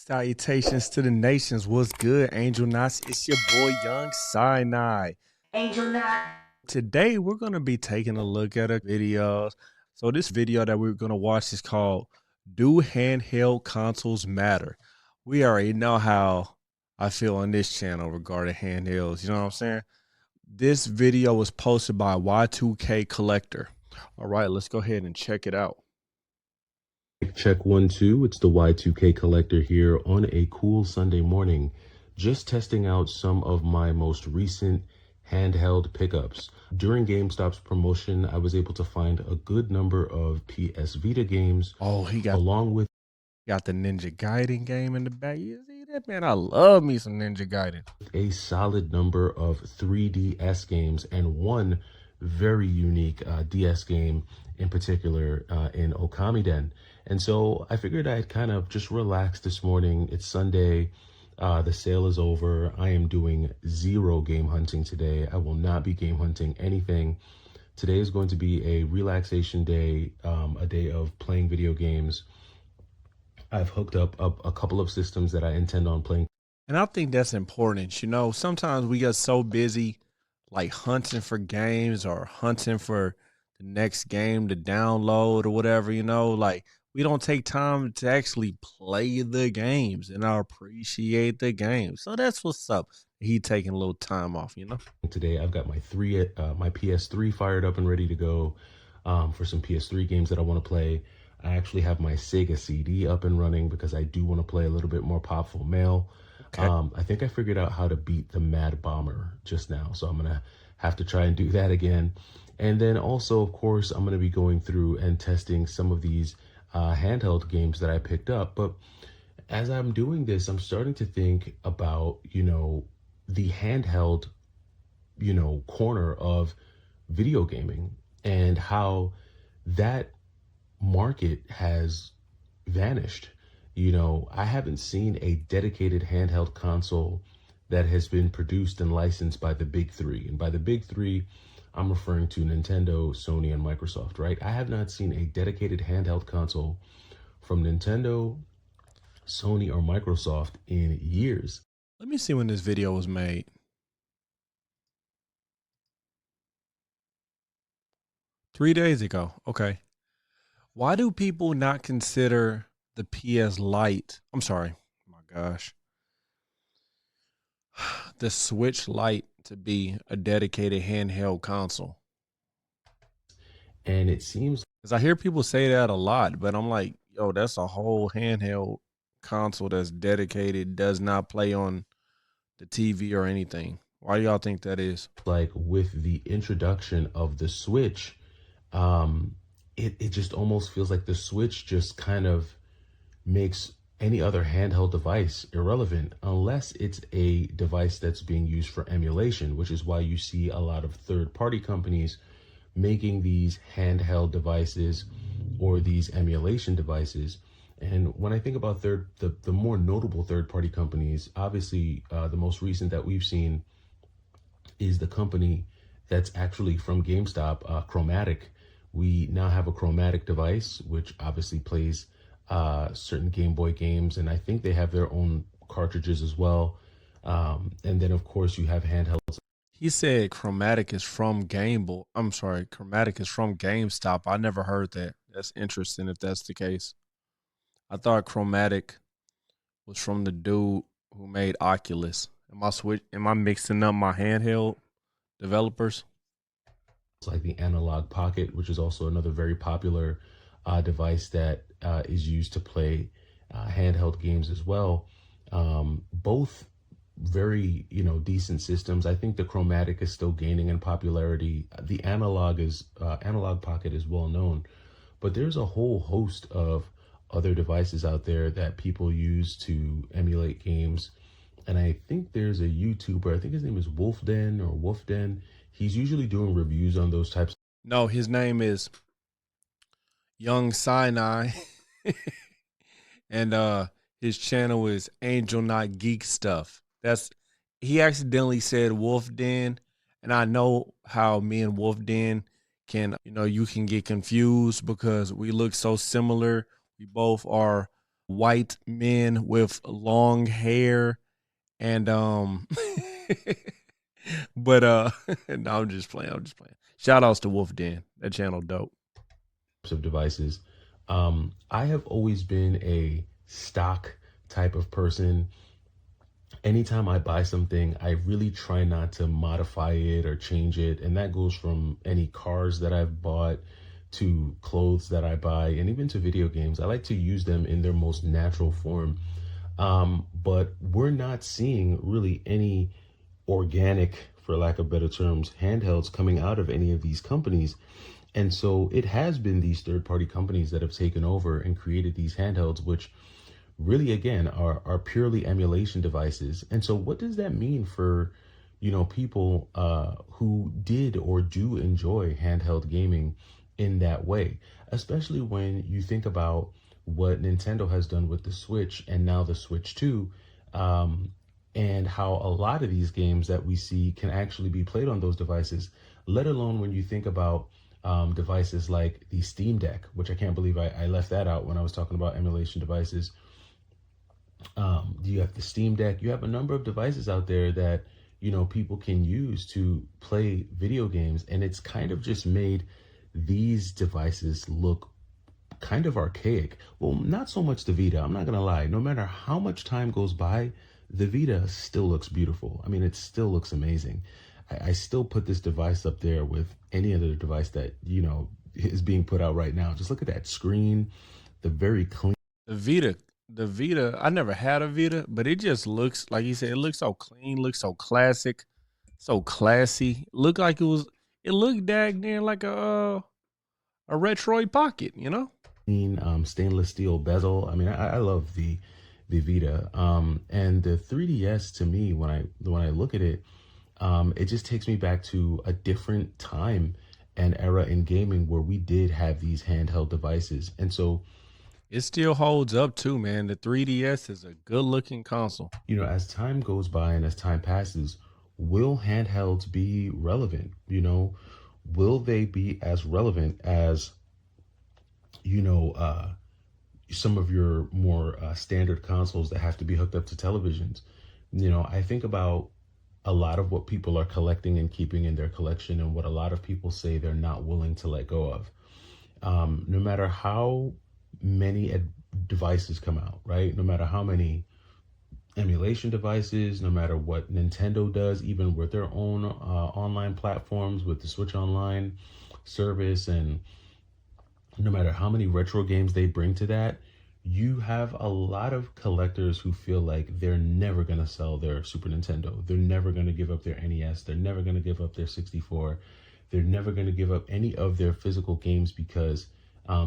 Salutations to the nations. What's good, Angel Knots? It's your boy Young Sinai. Angel Knot. Today we're gonna be taking a look at a video. So this video that we're gonna watch is called "Do Handheld Consoles Matter?" We already know how I feel on this channel regarding handhelds. You know what I'm saying? This video was posted by Y2K Collector. All right, let's go ahead and check it out. Check 1 2, it's the Y2K Collector here on a cool Sunday morning, just testing out some of my most recent handheld pickups. During GameStop's promotion, I was able to find a good number of PS Vita games. Oh, he got the Ninja Gaiden game in the back. You see that, man? I love me some Ninja Gaiden. A solid number of 3DS games and one very unique DS game in particular in Okamiden. And so I figured I'd kind of just relax this morning. It's Sunday. The sale is over. I am doing zero game hunting today. I will not be game hunting anything. Today is going to be a relaxation day, a day of playing video games. I've hooked up a couple of systems that I intend on playing. And I think that's important. You know, sometimes we get so busy like hunting for games or hunting for the next game to download or whatever, you know, like we don't take time to actually play the games and I appreciate the game. So that's what's up. He taking a little time off, you know. Today I've got my my PS3 fired up and ready to go for some PS3 games that I want to play. I actually have my Sega CD up and running because I do want to play a little bit more Popful Mail. Okay. I think I figured out how to beat the Mad Bomber just now, so I'm gonna have to try and do that again. And then also, of course, I'm gonna be going through and testing some of these handheld games that I picked up. But as I'm doing this, I'm starting to think about, the handheld, corner of video gaming and how that market has vanished. I haven't seen a dedicated handheld console that has been produced and licensed by the big three. And by the big three, I'm referring to Nintendo, Sony, and Microsoft, right? I have not seen a dedicated handheld console from Nintendo, Sony, or Microsoft in years. Let me see when this video was made. Three days ago. Okay. Why do people not consider the PS Lite? I'm sorry. Oh my gosh. The Switch Lite to be a dedicated handheld console? And it seems Because I hear people say that a lot, but I'm like, yo, that's a whole handheld console that's dedicated, does not play on the TV or anything. Why do y'all think that is? like with the introduction of the Switch, it just almost feels like the Switch just kind of makes any other handheld device irrelevant unless it's a device that's being used for emulation, which is why you see a lot of third-party companies making these handheld devices or these emulation devices. And when I think about the more notable third-party companies, obviously the most recent that we've seen is the company that's actually from GameStop, Chromatic. We now have a Chromatic device, which obviously plays certain Game Boy games, and I think they have their own cartridges as well. And then, of course, you have handhelds. He said Chromatic is from Chromatic is from GameStop. I never heard that. That's interesting if that's the case. I thought Chromatic was from the dude who made Oculus. Am I mixing up my handheld developers? Like the Analog Pocket, which is also another very popular device that is used to play handheld games as well. Both very decent systems. I think the Chromatic is still gaining in popularity. The Analog Pocket is well known, but there's a whole host of other devices out there that people use to emulate games. And I think there's a YouTuber, I think his name is Wolfden. He's usually doing reviews on those types. No, his name is Young Sinai. And his channel is Angel Not Geek Stuff. He accidentally said Wolf Den, and I know how me and Wolf Den you can get confused because we look so similar. We both are white men with long hair and but no, I'm just playing. I'm just playing. Shout outs to Wolf Den. That channel dope. of devices. I have always been a stock type of person. Anytime I buy something, I really try not to modify it or change it. And that goes from any cars that I've bought to clothes that I buy and even to video games. I like to use them in their most natural form. But we're not seeing really any organic, for lack of better terms, handhelds coming out of any of these companies. And so it has been these third party companies that have taken over and created these handhelds, which really again are purely emulation devices. And so what does that mean for people who did or do enjoy handheld gaming in that way, especially when you think about what Nintendo has done with the Switch and now the Switch 2, and how a lot of these games that we see can actually be played on those devices, let alone when you think about devices like the Steam Deck, which I can't believe I left that out when I was talking about emulation devices. You have the Steam Deck. You have a number of devices out there that people can use to play video games, and it's kind of just made these devices look kind of archaic. Well, not so much the Vita. I'm not gonna lie. No matter how much time goes by, the Vita still looks beautiful. I mean, it still looks amazing. I still put this device up there with any other device that is being put out right now. Just look at that screen, the very clean. The Vita, the Vita. I never had a Vita, but it just looks like you said. It looks so clean, looks so classic, so classy. Looked like it was. It looked dag near like a Retroid Pocket. You know. Stainless steel bezel. I mean, I love the Vita, and the 3DS. To me, when I look at it, it just takes me back to a different time and era in gaming where we did have these handheld devices. And so, It still holds up too, man. The 3DS is a good looking console. as time goes by and as time passes, will handhelds be relevant? Will they be as relevant as you know uh, some of your more standard consoles that have to be hooked up to televisions? I think about a lot of what people are collecting and keeping in their collection, and what a lot of people say they're not willing to let go of. No matter how many devices come out, right? No matter how many emulation devices, no matter what Nintendo does, even with their own online platforms, with the Switch Online service, and no matter how many retro games they bring to that, you have a lot of collectors who feel like they're never going to sell their Super Nintendo. They're never going to give up their NES. They're never going to give up their 64. They're never going to give up any of their physical games because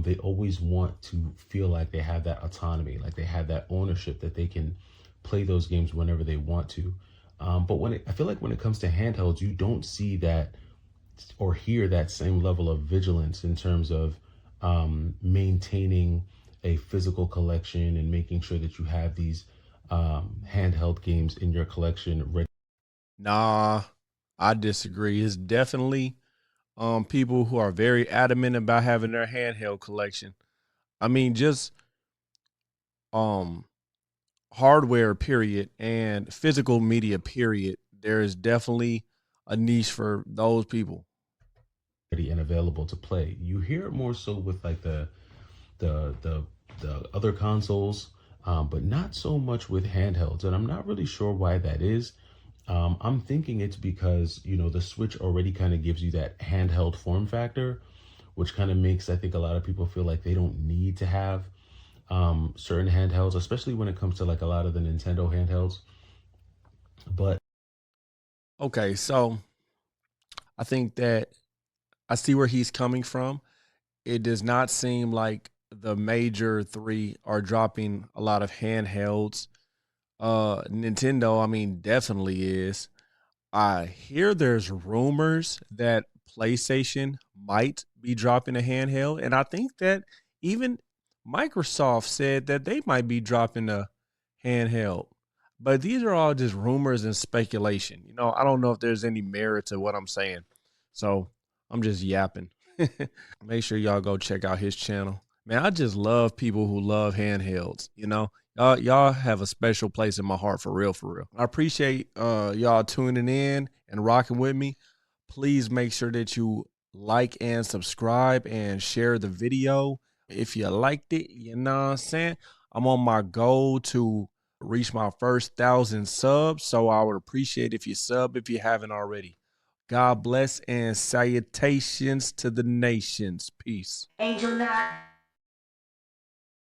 they always want to feel like they have that autonomy, like they have that ownership, that they can play those games whenever they want to. But I feel like when it comes to handhelds, you don't see that or hear that same level of vigilance in terms of maintaining a physical collection and making sure that you have these handheld games in your collection. Nah, I disagree. It's definitely people who are very adamant about having their handheld collection. I mean, just um hardware period and physical media period. There is definitely a niche for those people. Ready and available to play. You hear it more so with like the the the other consoles, but not so much with handhelds. And I'm not really sure why that is. I'm thinking it's because the Switch already kind of gives you that handheld form factor, which kind of makes I think a lot of people feel like they don't need to have certain handhelds, especially when it comes to like a lot of the Nintendo handhelds. But Okay, so I think that I see where he's coming from. It does not seem like the major three are dropping a lot of handhelds. Nintendo, I mean, definitely is. I hear there's rumors that PlayStation might be dropping a handheld, and I think that even Microsoft said that they might be dropping a handheld. But these are all just rumors and speculation. I don't know if there's any merit to what I'm saying. So I'm just yapping. Make sure y'all go check out his channel. Man, I just love people who love handhelds. Y'all have a special place in my heart for real, for real. I appreciate y'all tuning in and rocking with me. Please make sure that you like and subscribe and share the video if you liked it. You know what I'm saying? I'm on my goal to reach my first 1,000 subs, so I would appreciate if you sub if you haven't already. God bless and salutations to the nations. Peace. Angel not